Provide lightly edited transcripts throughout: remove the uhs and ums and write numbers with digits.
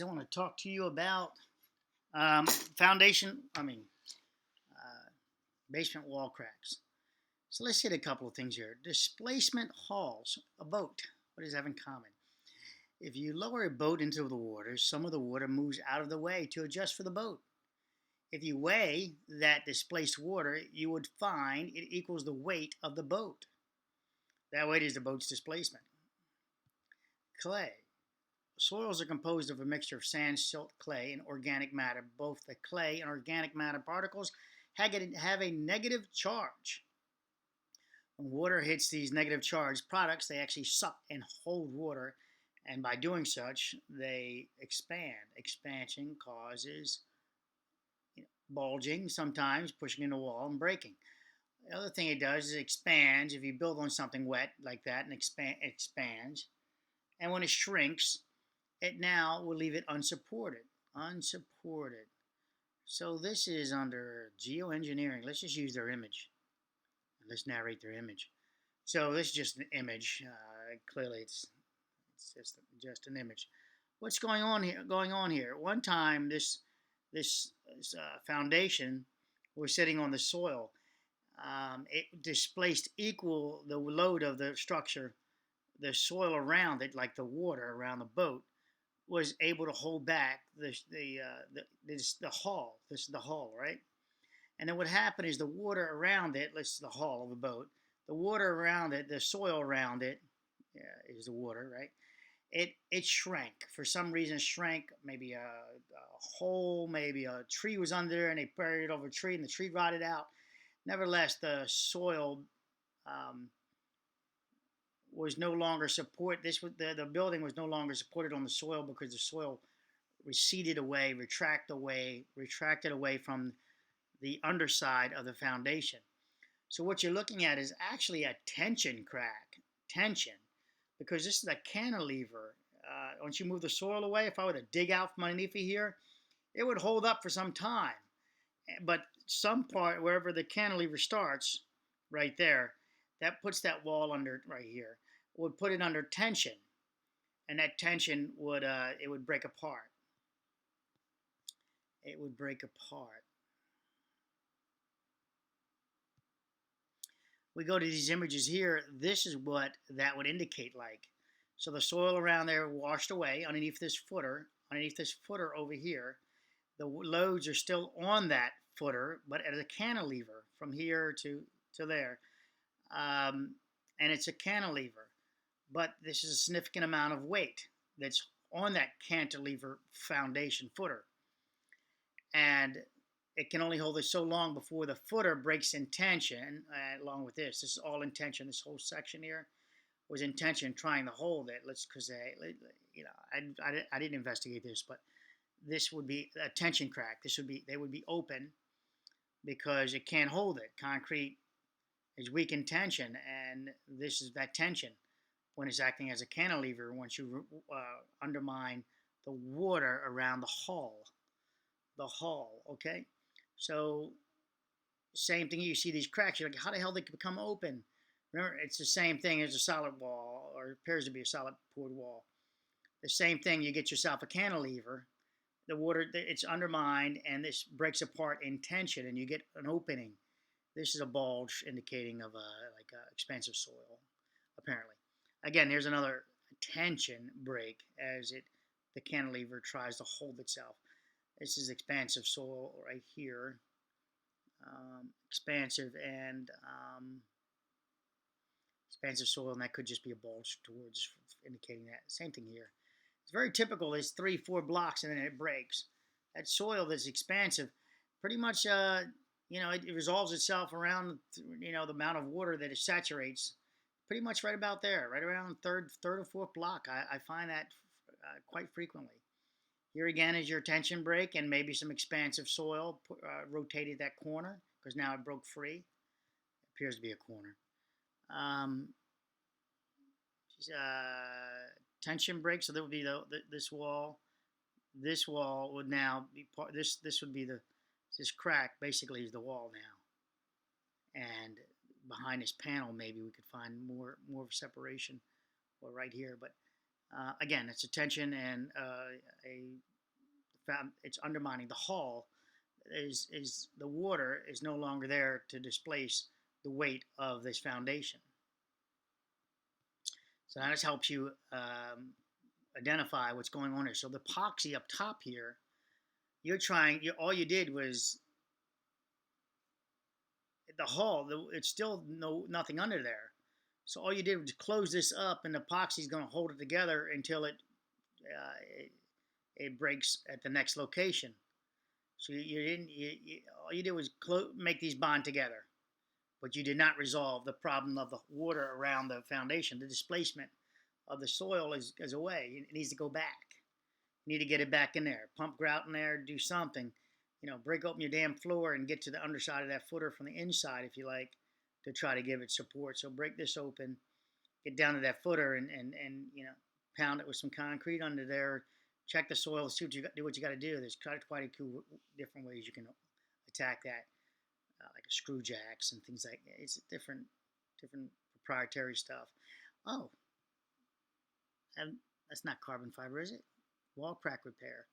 I want to talk to you about um, foundation, uh, basement wall cracks. So let's hit a couple of things here. Displacement hulls, a boat. What does that have in common? If you lower a boat into the water, some of the water moves out of the way to adjust for the boat. If you weigh that displaced water, you would find it equals the weight of the boat. That weight is the boat's displacement. Clay. Soils are composed of a mixture of sand, silt, clay, and organic matter. Both the clay and organic matter particles have a negative charge. When water hits these negative charged products, they actually suck and hold water, and by doing such, they expand. Expansion causes bulging, sometimes pushing in the wall and breaking. The other thing it does is it expands. If you build on something wet like that and expands, and when it shrinks, it now will leave it unsupported. Unsupported. So this is under geoengineering. Let's just use their image. Let's narrate their image. So this is just an image. Clearly, it's just an image. What's going on here? One time, this foundation was sitting on the soil. It displaced equal the load of the structure. The soil around it, like the water around the boat, was able to hold back the hull. This is the hull, right? And then what happened is the water around it, this is the hull of a boat, the water around it, the soil around it, is the water, right? It shrank. For some reason, shrank. Maybe a hole, maybe a tree was under and they buried it over a tree and the tree rotted out. Nevertheless, the soil was no longer support. This was the building was no longer supported on the soil because the soil receded away, retracted away from the underside of the foundation. So what you're looking at is actually a tension crack, tension, because this is a cantilever. Once you move the soil away, if I were to dig out from underneath it here, it would hold up for some time. But some part, wherever the cantilever starts, right there, that puts that wall under right here, would put it under tension, and that tension would it would break apart. It would break apart. We go to these images here. This is what that would indicate like. So the soil around there washed away underneath this footer over here. The loads are still on that footer, but at a cantilever from here to there. And it's a cantilever, but this is a significant amount of weight that's on that cantilever foundation footer, and it can only hold it so long before the footer breaks in tension. Along with this is all in tension. This whole section here was in tension, trying to hold it. I didn't investigate this, but this would be a tension crack. They would be open because it can't hold it. Concrete is weak in tension, and this is that tension when it's acting as a cantilever. Once you undermine the water around the hull, okay. So same thing. You see these cracks. You're like, how the hell did they become open? Remember, it's the same thing as a solid wall, or appears to be a solid poured wall. The same thing. You get yourself a cantilever. The water, it's undermined, and this breaks apart in tension, and you get an opening. This is a bulge indicating of expansive soil, apparently. Again, here's another tension break as the cantilever tries to hold itself. This is expansive soil right here. Expansive soil, and that could just be a bulge towards indicating that. Same thing here. It's very typical. There's 3-4 blocks, and then it breaks. That soil that's expansive, pretty much, it resolves itself around, the amount of water that it saturates. Pretty much right about there, right around third or fourth block. I find that quite frequently. Here again is your tension break, and maybe some expansive soil rotated that corner because now it broke free. It appears to be a corner. Tension break, so there would be this wall. This wall would now be part. This would be this crack. Basically, is the wall now, and behind this panel, maybe we could find more of separation, or right here. But Again, it's a tension and it's undermining the hull. Is the water is no longer there to displace the weight of this foundation. So that just helps you identify what's going on here. So the epoxy up top here, all you did was the hull. It's still nothing under there. So all you did was close this up, and the epoxy is going to hold it together until it breaks at the next location. So you didn't. All you did was make these bond together, but you did not resolve the problem of the water around the foundation. The displacement of the soil is away. It needs to go back. You need to get it back in there. Pump grout in there. Do something. Break open your damn floor and get to the underside of that footer from the inside, if you like, to try to give it support. So break this open, get down to that footer, and pound it with some concrete under there. Check the soil, see what you got to do. There's quite a few different ways you can attack that, like a screw jacks and things like that. It's different proprietary stuff. Oh, and that's not carbon fiber, is it? Wall crack repair.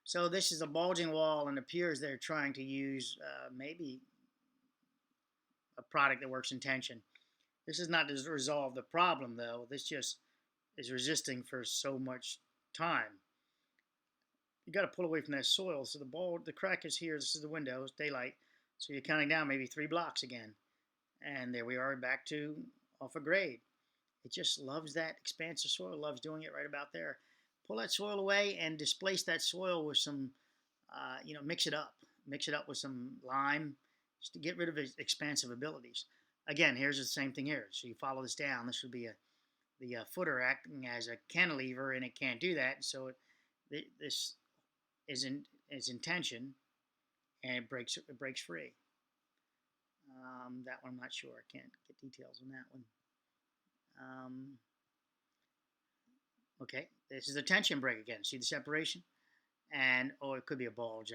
So this is a bulging wall, and it appears they're trying to use maybe a product that works in tension. This is not to resolve the problem, though. This just is resisting for so much time. You got to pull away from that soil. So the crack is here. This is the window. It's daylight. So you're counting down maybe 3 blocks again. And there we are back to off a grade. It just loves that expansive soil, loves doing it right about there. Pull that soil away and displace that soil with some, mix it up. Mix it up with some lime just to get rid of its expansive abilities. Again, here's the same thing here. So you follow this down. This would be the footer acting as a cantilever, and it can't do that. So this is in tension, and it breaks free. That one I'm not sure. I can't get details on that one. Okay, this is a tension break again. See the separation? And it could be a bulge.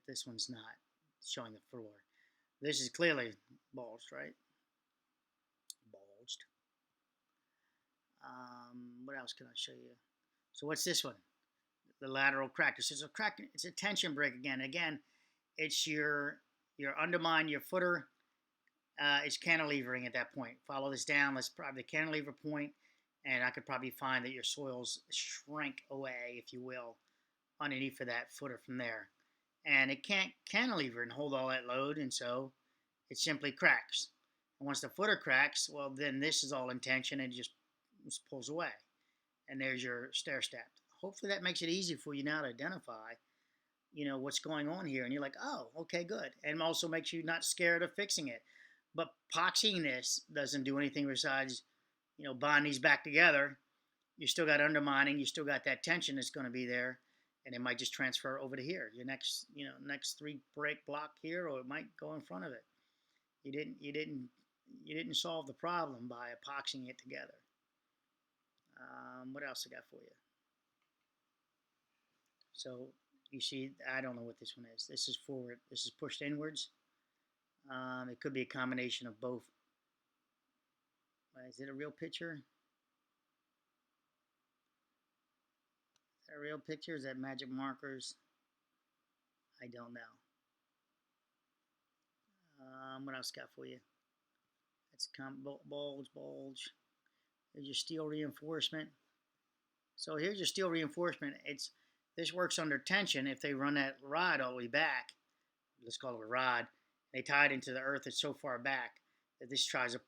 This one's not showing the floor. This is clearly bulged, right? Bulged. What else can I show you? So what's this one? The lateral crack. This is a crack. It's a tension break again. Again, it's your undermine, your footer is cantilevering at that point. Follow this down. Let's probably the cantilever point, and I could probably find that your soils shrink away, if you will, underneath of that footer from there. And it can't cantilever and hold all that load, and so it simply cracks. And once the footer cracks, well, then this is all in tension and just pulls away. And there's your stair step. Hopefully that makes it easy for you now to identify, what's going on here. And you're like, oh, okay, good. And also makes you not scared of fixing it. But epoxying this doesn't do anything besides, bond these back together. You still got undermining. You still got that tension that's going to be there. And it might just transfer over to here. Your next 3 break block here, or it might go in front of it. You didn't solve the problem by epoxying it together. What else I got for you? So you see, I don't know what this one is. This is forward. This is pushed inwards. It could be a combination of both. Is it a real picture? Is that a real picture? Is that magic markers? I don't know. What else got for you? That's bulge. There's your steel reinforcement. So here's your steel reinforcement. This works under tension. If they run that rod all the way back, let's call it a rod, they tie it into the earth that's so far back that this tries to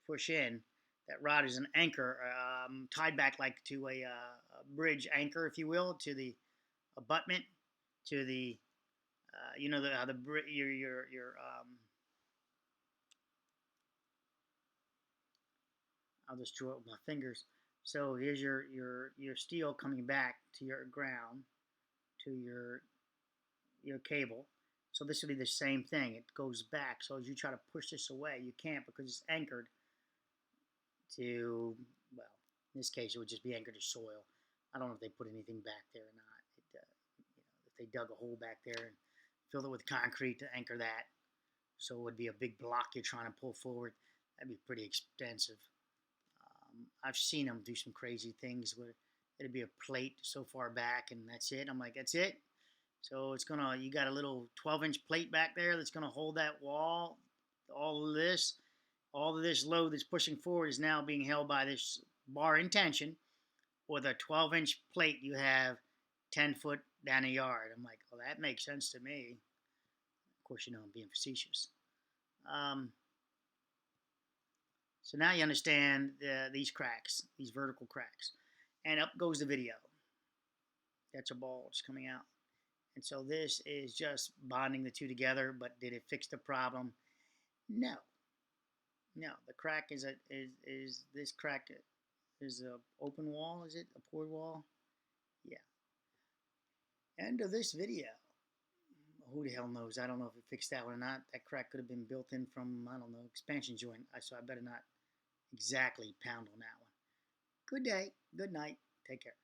push in. That rod is an anchor, tied back like to a bridge anchor, if you will, to the abutment, to the I'll just draw it with my fingers. So here's your steel coming back to your ground, to your cable. So this will be the same thing. It goes back. So as you try to push this away, you can't because it's anchored to, well, in this case, it would just be anchored to soil. I don't know if they put anything back there or not. If they dug a hole back there and filled it with concrete to anchor that, so it would be a big block you're trying to pull forward. That'd be pretty expensive. I've seen them do some crazy things where it'd be a plate so far back and that's it. I'm like, that's it. So you got a little 12-inch plate back there that's gonna hold that wall. All of this, all of this load that's pushing forward is now being held by this bar in tension. With a 12-inch plate, you have 10 foot down a yard. I'm like, well, that makes sense to me. Of course, I'm being facetious. Um, so now you understand these cracks, these vertical cracks. And up goes the video. That's a bulge coming out. And so this is just bonding the two together, but did it fix the problem? No. No. The crack is this crack is a open wall, is it? A poured wall? Yeah. End of this video. Who the hell knows? I don't know if it fixed that one or not. That crack could have been built in from, I don't know, expansion joint. So I better not exactly pound on that one. Good day. Good night. Take care.